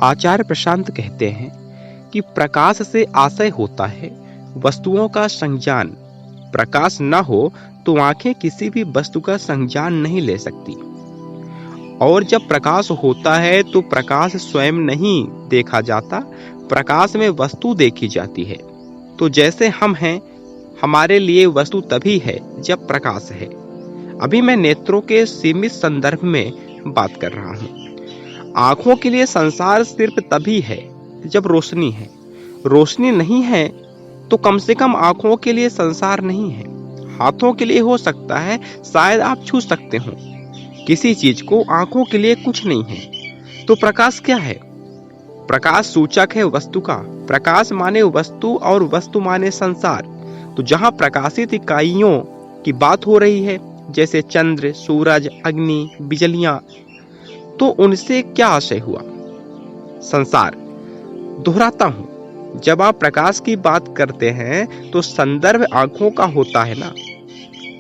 आचार्य प्रशांत कहते हैं कि प्रकाश से आशय होता है वस्तुओं का संज्ञान। प्रकाश न हो तो आंखें किसी भी वस्तु का संज्ञान नहीं ले सकती, और जब प्रकाश होता है तो प्रकाश स्वयं नहीं देखा जाता, प्रकाश में वस्तु देखी जाती है। तो जैसे हम हैं, हमारे लिए वस्तु तभी है जब प्रकाश है। अभी मैं नेत्रों के सीमित संदर्भ में बात कर रहा हूँ। आंखों के लिए संसार सिर्फ तभी है जब रोशनी है। रोशनी नहीं है तो कम से कम आंखों के लिए संसार नहीं है। हाथों के लिए हो सकता है, शायद आप छू सकते हो किसी चीज को, आंखों के लिए कुछ नहीं है। तो प्रकाश क्या है? प्रकाश सूचक है वस्तु का। प्रकाश माने वस्तु और वस्तु माने संसार। तो जहां प्रकाशित इकाइयों की बात हो रही है, जैसे चंद्र, सूरज, अग्नि, बिजलियां, तो उनसे क्या आशय हुआ? संसार। दोहराता हूं, जब आप प्रकाश की बात करते हैं तो संदर्भ आंखों का होता है ना,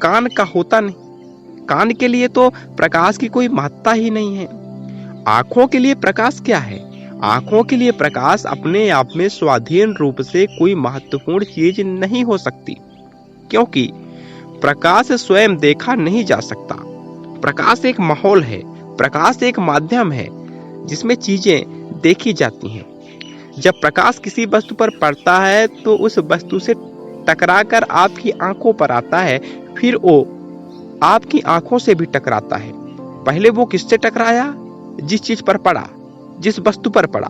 कान का होता नहीं। कान के लिए तो प्रकाश की कोई महत्ता ही नहीं है। आंखों के लिए प्रकाश क्या है? आंखों के लिए प्रकाश अपने आप में स्वाधीन रूप से कोई महत्वपूर्ण चीज नहीं हो सकती, क्योंकि प्रकाश स्वयं देखा नहीं जा सकता। प्रकाश एक माहौल है, प्रकाश एक माध्यम है जिसमें चीजें देखी जाती हैं। जब प्रकाश किसी वस्तु पर पड़ता है तो उस वस्तु से टकराकर आपकी आंखों पर आता है, फिर वो आपकी आंखों से भी टकराता है। पहले वो किससे टकराया? जिस चीज पर पड़ा, जिस वस्तु पर पड़ा,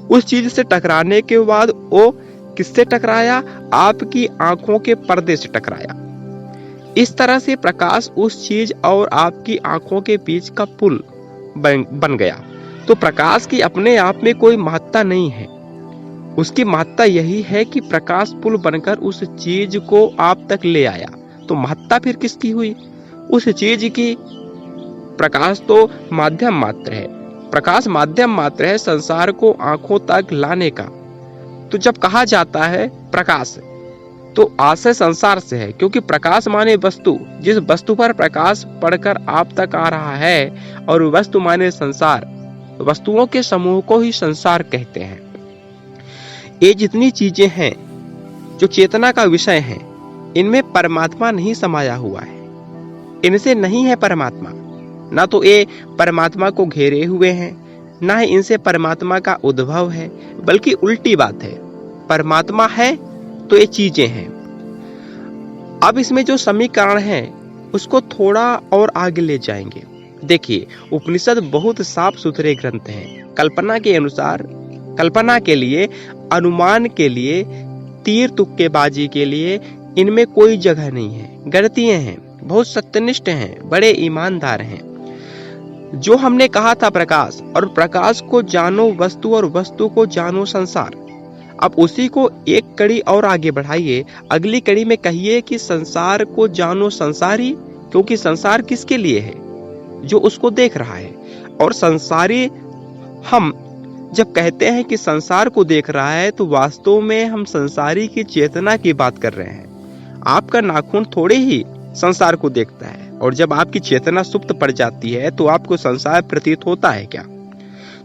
उस चीज से टकराने के बाद वो किससे टकराया? आपकी आंखों के पर्दे से टकराया। इस तरह से प्रकाश उस चीज और आपकी आंखों के बीच का पुल बन गया। तो प्रकाश की अपने आप में कोई महत्ता नहीं है। उसकी महत्ता यही है कि प्रकाश पुल बनकर उस चीज को आप तक ले आया। तो महत्ता फिर किसकी हुई? उस चीज की। प्रकाश तो माध्यम मात्र है। प्रकाश माध्यम मात्र है संसार को आंखों तक लाने का। तो जब कहा जाता है प्रकाश, तो आशय संसार से है, क्योंकि प्रकाश माने वस्तु, जिस वस्तु पर प्रकाश पड़कर आप तक आ रहा है, और वस्तु माने संसार, वस्तुओं के समूह को ही संसार कहते हैं। ये जितनी चीजें हैं जो चेतना का विषय हैं, इनमें परमात्मा नहीं समाया हुआ है। इनसे नहीं है परमात्मा। ना तो ये परमात्मा को घेरे हुए हैं, ना ही इनसे परमात्मा का उद्भव है, बल्कि उल्टी बात है। परमात्मा है तो ये चीजें हैं। अब इसमें जो समीकरण है उसको थोड़ा और आगे ले जाएंगे। देखिए, उपनिषद बहुत साफ सुथरे ग्रंथ हैं। कल्पना के अनुसार, कल्पना के लिए, अनुमान के लिए, तीर तुक्केबाजी के लिए इनमें कोई जगह नहीं है। गलतियां हैं, बहुत सत्यनिष्ठ हैं, बड़े ईमानदार हैं। जो हमने कहा था प्रकाश, और प्रकाश को जानो वस्तु और वस्तु को जानो संसार। अब उसी को एक कड़ी और आगे बढ़ाइए। अगली कड़ी में कहिए कि संसार को जानो संसारी, क्योंकि संसार किसके लिए है? जो उसको देख रहा है। और संसारी, हम जब कहते हैं कि संसार को देख रहा है तो वास्तव में हम संसारी की चेतना की बात कर रहे हैं। आपका नाखून थोड़े ही संसार को देखता है, और जब आपकी चेतना सुप्त पड़ जाती है तो आपको संसार प्रतीत होता है क्या?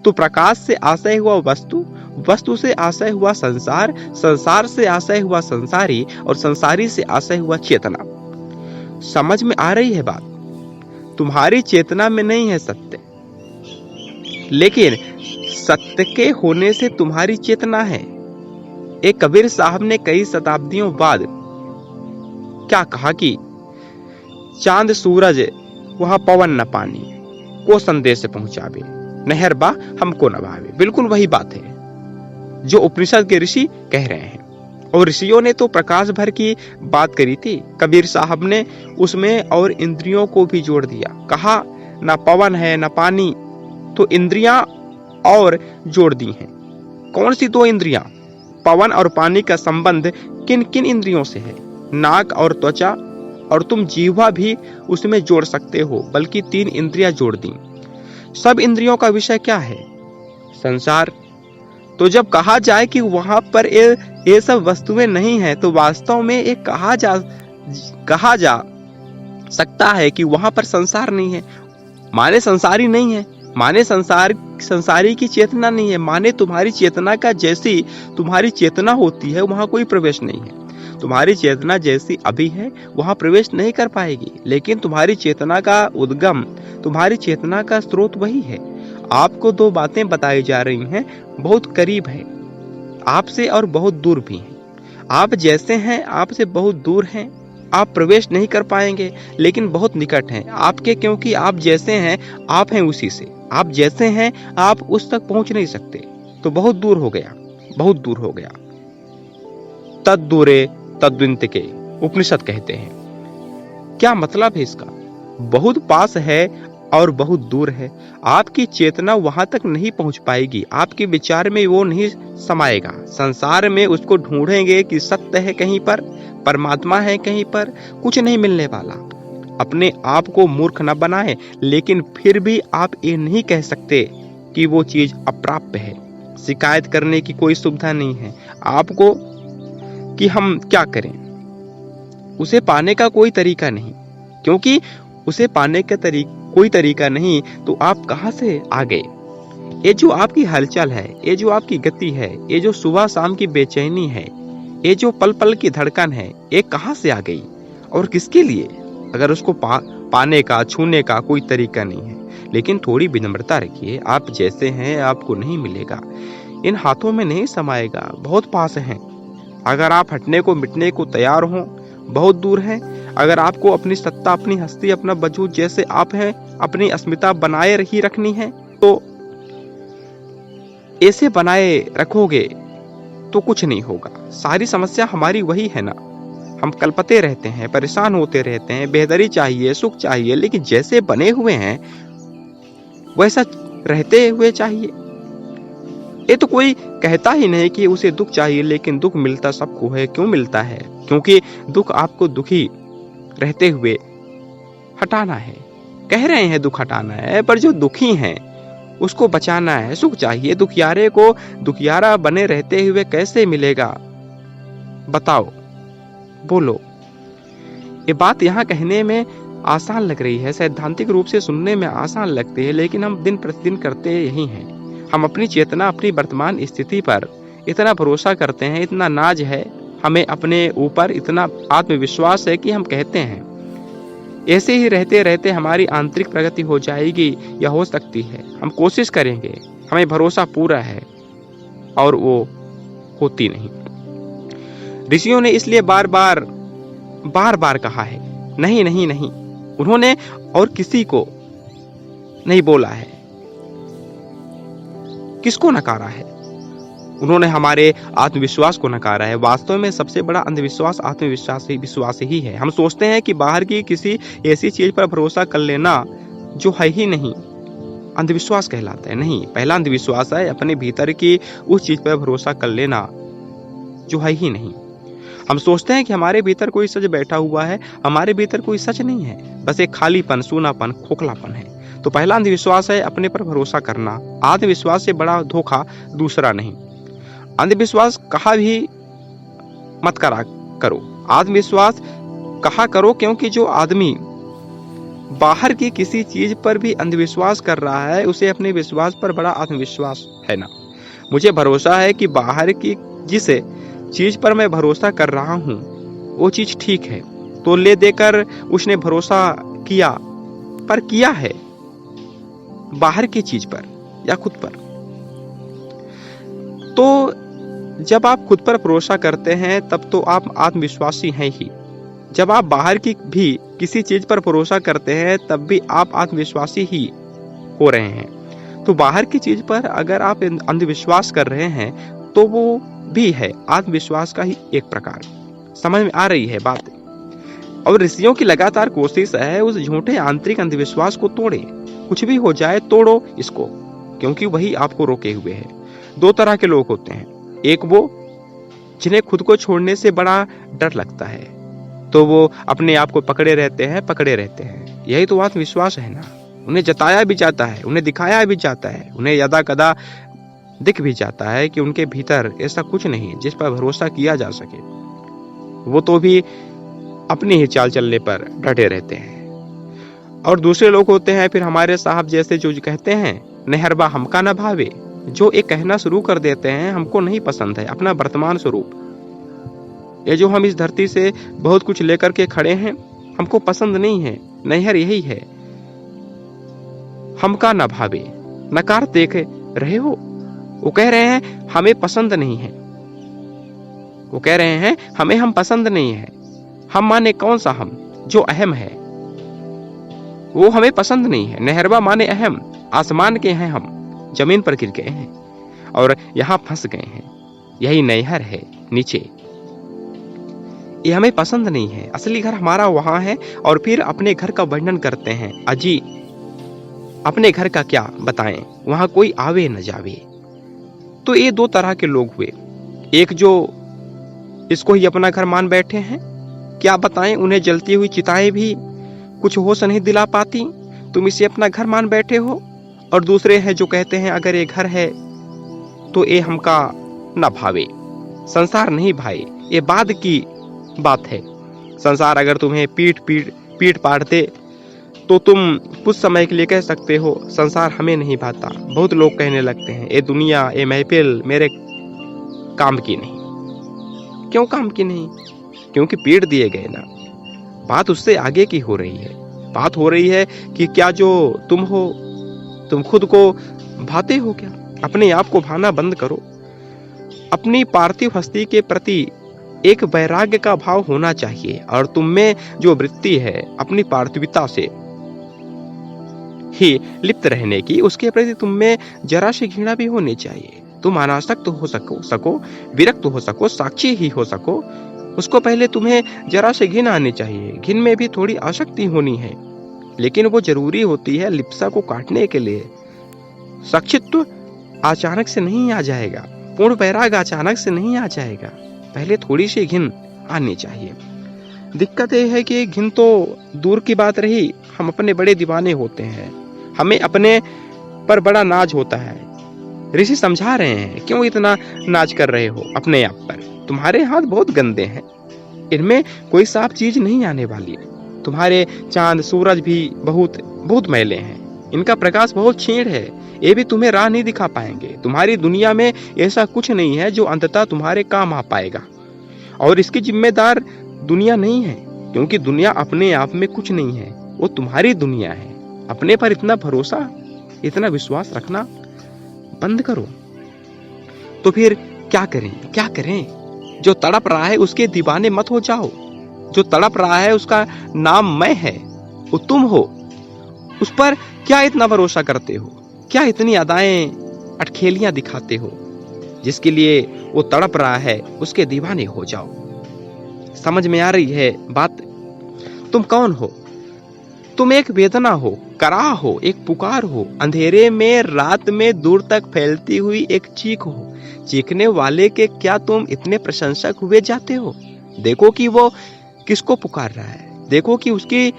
तो प्रकाश से आशय हुआ वस्तु, वस्तु से आशय हुआ संसार, संसार से आशय हुआ संसारी, और संसारी से आशय हुआ चेतना। समझ में आ रही है बात? तुम्हारी चेतना में नहीं है सत्य, लेकिन सत्य के होने से तुम्हारी चेतना है। एक कबीर साहब ने कई शताब्दियों बाद क्या कहा कि चांद सूरज वहां पवन न पानी, को संदेश पहुंचावे, नहर बा हमको न भावे। बिल्कुल वही बात है जो उपनिषद के ऋषि कह रहे हैं। और ऋषियों ने तो प्रकाश भर की बात करी थी, कबीर साहब ने उसमें और इंद्रियों को भी जोड़ दिया। कहा न पवन है न पानी, तो इंद्रियां और जोड़ दी हैं। कौन सी दो इंद्रियां? पवन और पानी का संबंध किन किन इंद्रियों से है? नाक और त्वचा, और तुम जीवा भी उसमें जोड़ सकते हो, बल्कि 3 इंद्रियां जोड़ दी। सब इंद्रियों का विषय क्या है? संसार। तो जब कहा जाए कि वहां पर ये सब वस्तुएं नहीं है, तो वास्तव में एक कहा जा सकता है कि वहां पर संसार नहीं है। माने संसारी नहीं है, माने संसार संसारी की चेतना नहीं है। माने तुम्हारी चेतना का जैसी तुम्हारी चेतना होती है वहां कोई प्रवेश नहीं है। तुम्हारी चेतना जैसी अभी है वहां प्रवेश नहीं कर पाएगी, लेकिन तुम्हारी चेतना का उद्गम, तुम्हारी चेतना का स्रोत वही है। आपको दो बातें बताई जा रही हैं, बहुत करीब है आपसे और बहुत दूर भी हैं। आप जैसे हैं आपसे बहुत दूर हैं, आप प्रवेश नहीं कर पाएंगे, लेकिन बहुत निकट हैं आपके, क्योंकि आप जैसे हैं आप हैं उसी से। आप जैसे हैं आप उस तक पहुंच नहीं सकते, तो बहुत दूर हो गया, बहुत दूर हो गया। तद दूरे तद्विंतिके उपनिषद कहते हैं। क्या मतलब है इसका? बहुत पास है और बहुत दूर है। आपकी चेतना वहां तक नहीं पहुंच पाएगी, आपके विचार में वो नहीं समाएगा। संसार में उसको ढूंढेंगे कि सत्य है कहीं पर, परमात्मा है कहीं पर, कुछ नहीं मिलने वाला। अपने आप को मूर्ख न बनाए, लेकिन फिर भी आप ये नहीं कह सकते कि वो चीज अप्राप्य है। शिकायत करने की कोई सुविधा नहीं है आपको कि हम क्या करें। उसे पाने का कोई तरीका नहीं, क्योंकि उसे पाने का कोई तरीका नहीं तो आप कहां से आ गए? ये जो आपकी हलचल है, ये जो आपकी गति है, ये जो सुबह शाम की बेचैनी है, ये जो पल पल की धड़कन है, ये कहां से आ गई और किसके लिए? अगर उसको पाने का, छूने का कोई तरीका नहीं है। लेकिन थोड़ी विनम्रता रखिए, आप जैसे हैं आपको नहीं मिलेगा, इन हाथों में नहीं समाएगा, बहुत पास है। अगर आप हटने को मिटने को तैयार हो, बहुत दूर है। अगर आपको अपनी सत्ता, अपनी हस्ती, अपना वजूद जैसे आप हैं, अपनी अस्मिता बनाए ही रखनी है, तो ऐसे बनाए रखोगे तो कुछ नहीं होगा। सारी समस्या हमारी वही है ना, हम कल्पते रहते हैं, परेशान होते रहते हैं, बेहतरी चाहिए, सुख चाहिए, लेकिन जैसे बने हुए हैं वैसा रहते हुए चाहिए। ये तो कोई कहता ही नहीं कि उसे दुख चाहिए, लेकिन दुख मिलता सबको है। क्यों मिलता है? क्योंकि दुख आपको दुखी रहते हुए हटाना है। कह रहे हैं दुख हटाना है, पर जो दुखी हैं उसको बचाना है। सुख चाहिए, दुखियारे को दुखियारा बने रहते हुए कैसे मिलेगा? बताओ, बोलो। ये बात यहाँ कहने में आसान लग रही है, सैद्धांतिक रूप से सुनने में आसान लगती है, लेकिन हम दिन प्रतिदिन करते यही हैं। हम अपनी चेतना, अपनी वर्तमान स्थिति पर इतना भरोसा करते हैं, इतना नाज है हमें अपने ऊपर, इतना आत्मविश्वास है कि हम कहते हैं ऐसे ही रहते रहते हमारी आंतरिक प्रगति हो जाएगी, या हो सकती है। हम कोशिश करेंगे, हमें भरोसा पूरा है, और वो होती नहीं। ऋषियों ने इसलिए बार बार कहा है, नहीं नहीं नहीं। उन्होंने और किसी को नहीं बोला है। किसको नकारा है? उन्होंने हमारे आत्मविश्वास को नकारा है। वास्तव में सबसे बड़ा अंधविश्वास विश्वास ही है। हम सोचते हैं कि बाहर की किसी ऐसी चीज पर भरोसा कर लेना जो है ही नहीं, अंधविश्वास कहलाता है। नहीं, पहला अंधविश्वास है अपने भीतर की उस चीज पर भरोसा कर लेना जो है ही नहीं। हम सोचते हैं कि हमारे भीतर कोई सच बैठा हुआ है, हमारे भीतर कोई सच नहीं है, बस एक खालीपन, सूनापन, खोखलापन है। तो पहला अंधविश्वास है अपने पर भरोसा करना। आत्मविश्वास से बड़ा धोखा दूसरा नहीं। अंधविश्वास कहा भी मत करो, आत्मविश्वास कहा करो, क्योंकि जो आदमी बाहर की किसी चीज पर भी अंधविश्वास कर रहा है, उसे अपने विश्वास पर बड़ा आत्मविश्वास है ना। मुझे भरोसा है कि बाहर की जिस चीज पर मैं भरोसा कर रहा हूँ वो चीज ठीक है, तो ले देकर उसने भरोसा किया, पर किया है बाहर की चीज पर या खुद पर। तो जब आप खुद पर भरोसा करते हैं तब तो आप आत्मविश्वासी हैं ही। जब आप बाहर की भी किसी चीज पर भरोसा करते हैं तब भी आप आत्मविश्वासी ही हो रहे हैं। तो बाहर की चीज पर अगर आप अंधविश्वास कर रहे हैं तो वो भी है आत्मविश्वास का ही एक प्रकार। समझ में आ रही है बात? और ऋषियों की लगातार कोशिश है उस झूठे आंतरिक अंधविश्वास को तोड़े। कुछ भी हो जाए तोड़ो इसको, क्योंकि वही आपको रोके हुए है। दो तरह के लोग होते हैं, एक वो जिन्हें खुद को छोड़ने से बड़ा डर लगता है, तो वो अपने आप को पकड़े रहते हैं। यही तो आत्मविश्वास है ना। उन्हें जताया भी जाता है, उन्हें दिखाया भी जाता है, उन्हें यदा कदा दिख भी जाता है कि उनके भीतर ऐसा कुछ नहीं जिस पर भरोसा किया जा सके। वो तो भी अपनी ही चाल चलने पर डटे रहते हैं। और दूसरे लोग होते हैं फिर हमारे साहब जैसे, जो कहते हैं नेहरबा हमका न भावे, जो एक कहना शुरू कर देते हैं हमको नहीं पसंद है अपना वर्तमान स्वरूप। ये जो हम इस धरती से बहुत कुछ लेकर के खड़े हैं हमको पसंद नहीं है। नैहर यही है, हमका न भावे। नकार देख रहे हो, वो कह रहे हैं हमें पसंद नहीं है। वो कह रहे हैं हमें हम पसंद नहीं है। हम माने कौन सा हम? जो अहम है वो हमें पसंद नहीं है। नेहरबा माने अहम, आसमान के हैं हम, जमीन पर गिर गए हैं और यहां फंस गए हैं। यही नैहर है नीचे, ये हमें पसंद नहीं है। असली घर हमारा वहां है। और फिर अपने घर का वर्णन करते हैं, अजी अपने घर का क्या बताएं, वहां कोई आवे न जावे। तो ये दो तरह के लोग हुए, एक जो इसको ही अपना घर मान बैठे हैं, क्या बताएं उन्हें जलती हुई चिताएं भी कुछ होश नहीं दिला पाती, तुम इसे अपना घर मान बैठे हो। और दूसरे हैं जो कहते हैं अगर ये घर है तो ये हमका न भावे। संसार नहीं भाई, ये बाद की बात है। संसार अगर तुम्हें पीट पाट दे तो तुम कुछ समय के लिए कह सकते हो संसार हमें नहीं भाता। बहुत लोग कहने लगते हैं ये दुनिया, ये महफिल मेरे काम की नहीं। क्यों काम की नहीं? क्योंकि पीट दिए गए ना। बात उससे आगे की हो रही है। बात हो रही है कि क्या जो तुम हो, तुम खुद को भाते हो क्या? अपने आप को भाना बंद करो। अपनी पार्थिव हस्ती के प्रति एक वैराग्य का भाव होना चाहिए। और तुम में जो वृत्ति है अपनी पार्थिवता से ही लिप्त रहने की, उसके प्रति तुम में जरा सी घृणा भी होनी चाहिए। तुम अनासक्त हो सको, विरक्त हो सको, साक्षी ही हो सको, उसको पहले तुम्हें जरा से घिन आनी चाहिए। घिन में भी थोड़ी आसक्ति होनी है, लेकिन वो जरूरी होती है लिप्सा को काटने के लिए। साक्षित्व अचानक से नहीं आ जाएगा, पूर्ण वैराग अचानक से नहीं आ जाएगा, पहले थोड़ी सी घिन आनी चाहिए। दिक्कत यह है कि घिन तो दूर की बात रही, हम अपने बड़े दीवाने होते हैं, हमें अपने पर बड़ा नाज होता है। ऋषि समझा रहे हैं क्यों इतना नाज कर रहे हो अपने आप पर? तुम्हारे हाथ बहुत गंदे हैं, इनमें कोई साफ चीज नहीं आने वाली। तुम्हारे चांद सूरज भी बहुत बहुत मैले हैं, इनका प्रकाश बहुत क्षीण है, ये भी तुम्हें राह नहीं दिखा पाएंगे। तुम्हारी दुनिया में ऐसा कुछ नहीं है जो अंततः तुम्हारे काम आ पाएगा। और इसकी जिम्मेदार दुनिया नहीं है, क्योंकि दुनिया अपने आप में कुछ नहीं है, वो तुम्हारी दुनिया है। अपने पर इतना भरोसा, इतना विश्वास रखना बंद करो। तो फिर क्या करें? क्या करें? जो तड़प रहा है उसके दीवाने मत हो जाओ। जो तड़प रहा है उसका नाम मैं है, वो तुम हो। उस पर क्या इतना भरोसा करते हो? क्या इतनी अदाएं अटखेलियां दिखाते हो? जिसके लिए वो तड़प रहा है उसके दीवाने हो जाओ। समझ में आ रही है बात? तुम कौन हो? तुम एक वेदना हो, कराह हो, एक पुकार हो, अंधेरे में रात में दूर तक फैलती हुई एक चीख हो। चीखने वाले के क्या तुम इतने प्रशंसक हुए जाते हो? देखो कि वो किसको पुकार रहा है, देखो कि उसकी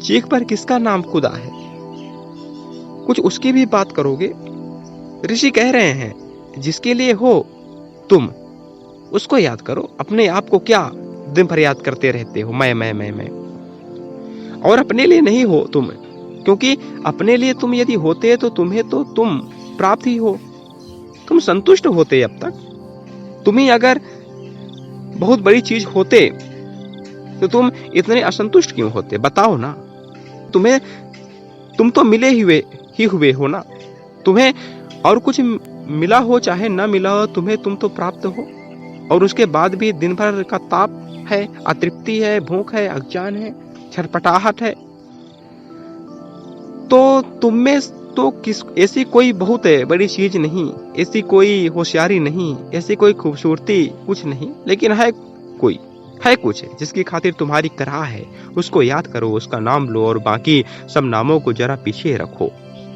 चीख पर किसका नाम खुदा है। कुछ उसकी भी बात करोगे? ऋषि कह रहे हैं जिसके लिए हो तुम, उसको याद करो। अपने आप को क्या दिन भर याद करते रहते हो? मैं। और अपने लिए नहीं हो तुम, क्योंकि अपने लिए तुम यदि होते तो तुम्हें तो तुम प्राप्त ही हो, तुम संतुष्ट होते। अब तक तुम ही अगर बहुत बड़ी चीज होते तो तुम इतने असंतुष्ट क्यों होते? बताओ ना। तुम तो मिले ही हुए हो ना। तुम्हें और कुछ मिला हो चाहे ना मिला हो, तुम तो प्राप्त हो। और उसके बाद भी दिन भर का ताप है, अतृप्ति है, भूख है, अज्ञान है, छटपटाहट है। तो तुम में तो ऐसी कोई बहुत बड़ी चीज नहीं, ऐसी कोई होशियारी नहीं, ऐसी कोई खूबसूरती कुछ नहीं, लेकिन है कुछ जिसकी खातिर तुम्हारी कराह है। उसको याद करो, उसका नाम लो और बाकी सब नामों को जरा पीछे रखो।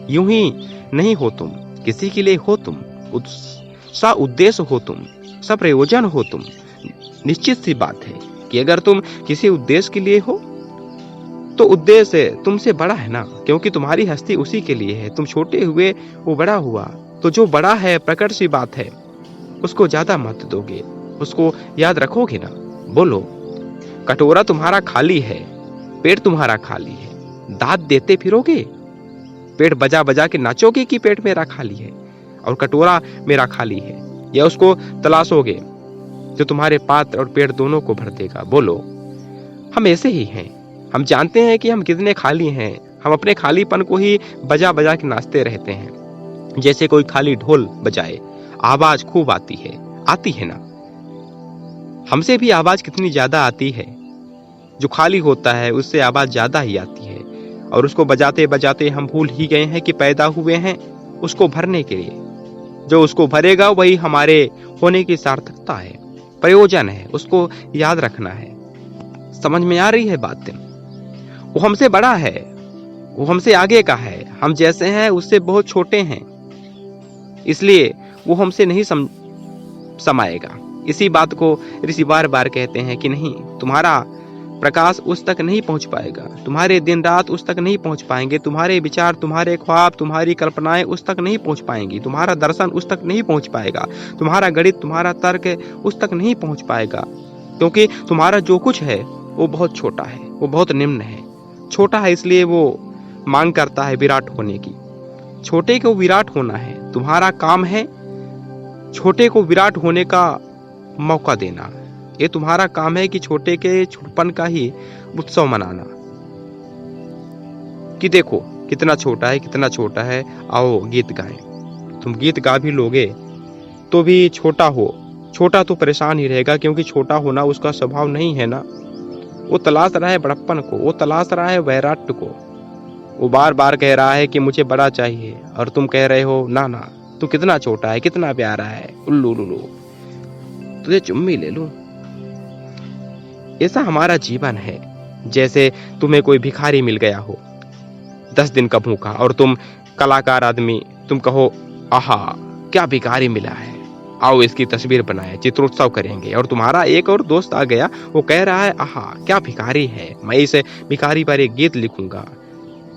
यूं ही नहीं हो तुम, किसी के लिए हो तुम, सा उद्देश्य हो तुम, सब प्रयोजन हो तुम। निश्चित सी बात है कि अगर तुम किसी उद्देश्य के लिए हो तो उद्देश्य तुमसे बड़ा है ना, क्योंकि तुम्हारी हस्ती उसी के लिए है। तुम छोटे हुए वो बड़ा हुआ, तो जो बड़ा है प्रकट सी बात है, उसको ज्यादा महत्व दोगे, उसको याद रखोगे ना। बोलो, कटोरा तुम्हारा खाली है, पेट तुम्हारा खाली है, दांत देते फिरोगे? पेट बजा बजा के नाचोगे कि पेट मेरा खाली है और कटोरा मेरा खाली है, या उसको तलाशोगे जो तुम्हारे पात्र और पेट दोनों को भर देगा? बोलो। हम ऐसे ही हैं। हम जानते हैं कि हम कितने खाली हैं। हम अपने खालीपन को ही बजा बजा के नाचते रहते हैं। जैसे कोई खाली ढोल बजाए, आवाज खूब आती है ना? हमसे भी आवाज कितनी ज्यादा आती है। जो खाली होता है उससे आवाज ज्यादा ही आती है, और उसको बजाते बजाते हम भूल ही गए हैं कि पैदा हुए हैं उसको भरने के लिए। जो उसको भरेगा वही हमारे होने की सार्थकता है, प्रयोजन है, उसको याद रखना है। समझ में आ रही है बात? वो हमसे बड़ा है, वो हमसे आगे का है, हम जैसे हैं उससे बहुत छोटे हैं, इसलिए वो हमसे नहीं समाएगा। इसी बात को ऋषि बार बार कहते हैं कि नहीं, तुम्हारा प्रकाश उस तक नहीं पहुंच पाएगा, तुम्हारे दिन रात उस तक नहीं पहुंच पाएंगे, तुम्हारे विचार, तुम्हारे ख्वाब, तुम्हारी कल्पनाएं उस तक नहीं पहुंच पाएंगी, तुम्हारा दर्शन उस तक नहीं पहुंच पाएगा, तुम्हारा गणित, तुम्हारा तर्क उस तक नहीं पहुंच पाएगा, क्योंकि तुम्हारा जो कुछ है वो बहुत छोटा है, वो बहुत निम्न है। छोटा है इसलिए वो मांग करता है विराट होने की। छोटे को विराट होना है, तुम्हारा काम है छोटे को विराट होने का मौका देना। ये तुम्हारा काम है कि छोटे के छुटपन का ही उत्सव मनाना, कि देखो कितना छोटा है, कितना छोटा है, आओ गीत गाएं। तुम गीत गा भी लोगे तो भी छोटा तो परेशान ही रहेगा, क्योंकि छोटा होना उसका स्वभाव नहीं है ना। वो तलाश रहा है बड़प्पन को, वो तलाश रहा है वैराट्य को। वो बार बार कह रहा है कि मुझे बड़ा चाहिए, और तुम कह रहे हो ना ना, तू कितना छोटा है, कितना प्यारा है, उल्लू लुलू, तुझे चुम्मी ले लूं। ऐसा हमारा जीवन है। जैसे तुम्हें कोई भिखारी मिल गया हो 10 दिन का भूखा, और तुम कलाकार आदमी, तुम कहो आहा क्या भिखारी मिला है, आओ इसकी तस्वीर बनाए, चित्रोत्सव करेंगे। और तुम्हारा एक और दोस्त आ गया, वो कह रहा है आहा क्या भिखारी है, मैं इस भिखारी पर एक गीत लिखूंगा,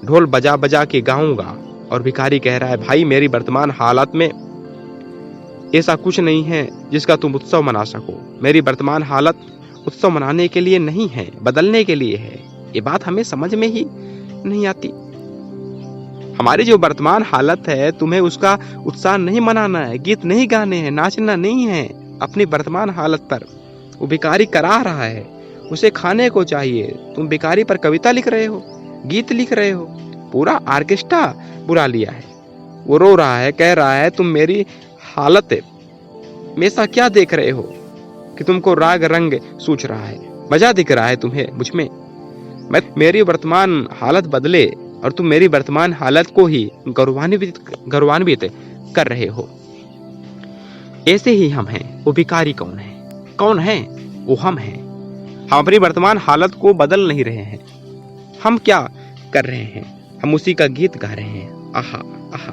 ढोल बजा बजा के गाऊंगा। और भिखारी कह रहा है भाई मेरी वर्तमान हालत में ऐसा कुछ नहीं है जिसका तुम उत्सव मना सको। मेरी वर्तमान हालत उत्सव मनाने के लिए नहीं है, बदलने के लिए है। ये बात हमें समझ में ही नहीं आती। हमारी जो वर्तमान हालत है, तुम्हें उसका उत्साह नहीं मनाना है, गीत नहीं गाने हैं, नाचना नहीं है अपनी वर्तमान हालत पर। वो भिखारी करा रहा है, उसे खाने को चाहिए। तुम भिखारी पर कविता लिख रहे हो, गीत लिख रहे हो, पूरा ऑर्केस्ट्रा बुला लिया है। वो रो रहा है, कह रहा है तुम मेरी हालत में ऐसा क्या देख रहे हो कि तुमको राग रंग सूझ रहा है, मजा दिख रहा है तुम्हें मुझमें। मैं मेरी वर्तमान हालत बदले और तुम मेरी वर्तमान हालत को ही गौरवान्वित कर रहे हो। ऐसे ही हम हैं। वो भिखारी कौन है? कौन है? वो हम हैं। हम अपनी वर्तमान हालत को बदल नहीं रहे हैं। हम क्या कर रहे हैं? हम उसी का गीत गा रहे हैं। आहा आहा।